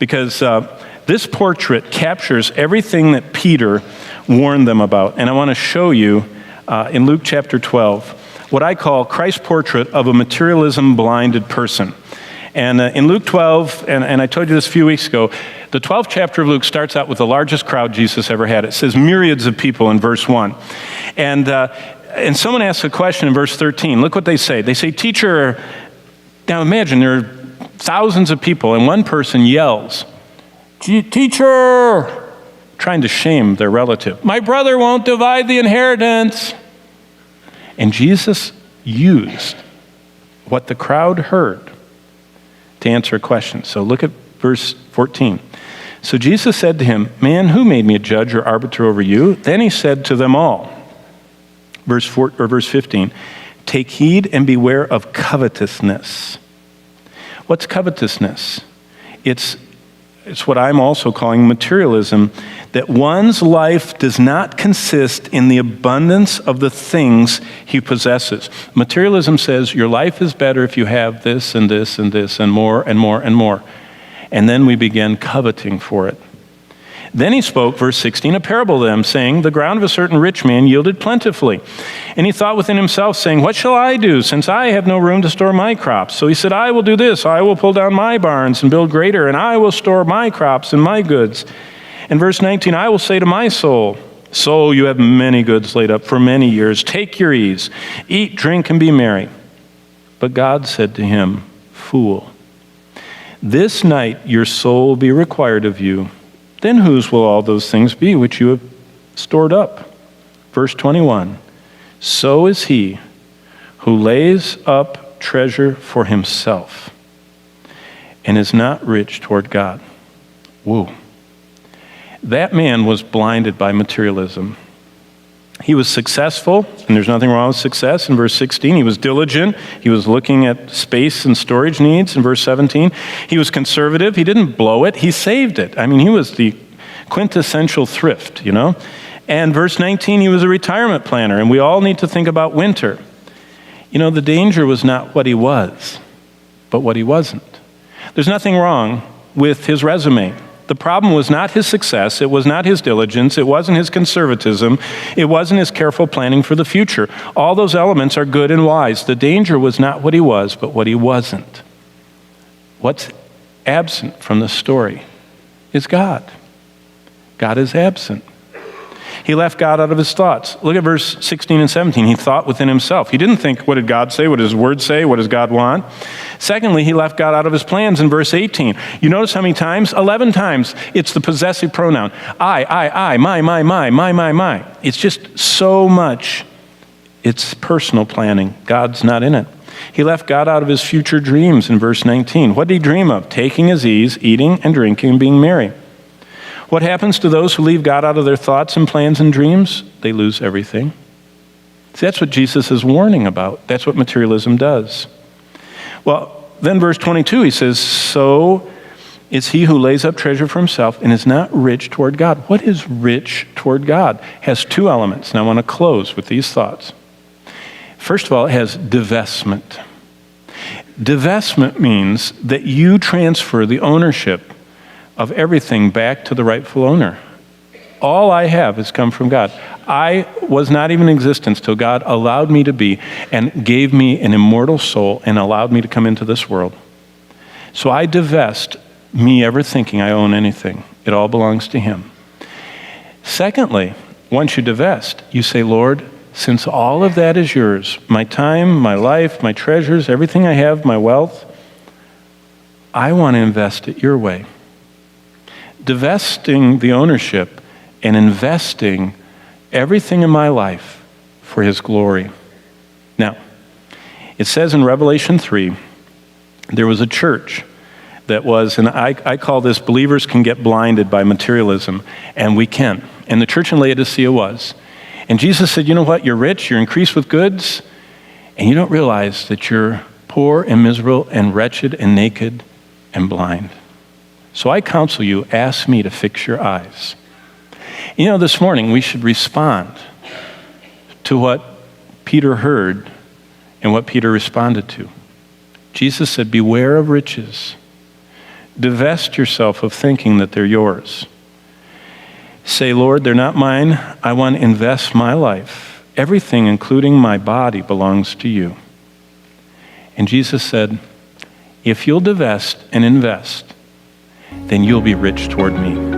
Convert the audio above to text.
because this portrait captures everything that Peter warned them about. And I want to show you in Luke chapter 12 what I call Christ's portrait of a materialism-blinded person. And in Luke 12, and I told you this a few weeks ago, the 12th chapter of Luke starts out with the largest crowd Jesus ever had. It says myriads of people in verse 1. And someone asks a question in verse 13. Look what they say. They say, "Teacher," now imagine there are thousands of people, and one person yells, "Teacher," trying to shame their relative. "My brother won't divide the inheritance." And Jesus used what the crowd heard to answer a question. So look at verse 14. "So Jesus said to him, 'Man, who made me a judge or arbiter over you?' Then he said to them all," verse 15, "Take heed and beware of covetousness." What's covetousness? It's what I'm also calling materialism, that one's life does not consist in the abundance of the things he possesses. Materialism says your life is better if you have this and this and this and more and more and more. And then we begin coveting for it. Then he spoke, verse 16, a parable to them, saying, "The ground of a certain rich man yielded plentifully. And he thought within himself, saying, 'What shall I do, since I have no room to store my crops?' So he said, 'I will do this. I will pull down my barns and build greater, and I will store my crops and my goods.' And verse 19, 'I will say to my soul, Soul, you have many goods laid up for many years. Take your ease. Eat, drink, and be merry.' But God said to him, 'Fool, this night your soul will be required of you. Then whose will all those things be which you have stored up?' Verse 21, 'So is he who lays up treasure for himself and is not rich toward God.'" Whoa. That man was blinded by materialism. He was successful, and there's nothing wrong with success. In verse 16, he was diligent. He was looking at space and storage needs. In verse 17, he was conservative. He didn't blow it. He saved it. I mean, he was the quintessential thrift, you know. And verse 19, he was a retirement planner, and we all need to think about winter. You know, the danger was not what he was, but what he wasn't. There's nothing wrong with his resume. The problem was not his success, it was not his diligence, it wasn't his conservatism, it wasn't his careful planning for the future. All those elements are good and wise. The danger was not what he was, but what he wasn't. What's absent from the story is God. God is absent. He left God out of his thoughts. Look at verse 16 and 17. He thought within himself. He didn't think, what did God say? What does his word say? What does God want? Secondly, he left God out of his plans in verse 18. You notice how many times? 11 times. It's the possessive pronoun. I, my. It's just so much. It's personal planning. God's not in it. He left God out of his future dreams in verse 19. What did he dream of? Taking his ease, eating and drinking and being merry. What happens to those who leave God out of their thoughts and plans and dreams? They lose everything. See, that's what Jesus is warning about. That's what materialism does. Well, then verse 22, he says, "So is he who lays up treasure for himself and is not rich toward God." What is rich toward God? It has two elements, and I want to close with these thoughts. First of all, it has divestment. Divestment means that you transfer the ownership of everything back to the rightful owner. All I have has come from God. I was not even in existence till God allowed me to be and gave me an immortal soul and allowed me to come into this world. So I divest me ever thinking I own anything. It all belongs to him. Secondly, once you divest, you say, "Lord, since all of that is yours, my time, my life, my treasures, everything I have, my wealth, I want to invest it your way." Divesting the ownership and investing everything in my life for his glory. Now, it says in Revelation 3, there was a church that was, and I call this believers can get blinded by materialism, and we can. And the church in Laodicea was. And Jesus said, "You know what? You're rich, you're increased with goods, and you don't realize that you're poor and miserable and wretched and naked and blind. So I counsel you, ask me to fix your eyes." You know, this morning we should respond to what Peter heard and what Peter responded to. Jesus said, "Beware of riches. Divest yourself of thinking that they're yours. Say, Lord, they're not mine. I want to invest my life. Everything, including my body, belongs to you. And Jesus said, if you'll divest and invest, then you'll be rich toward me.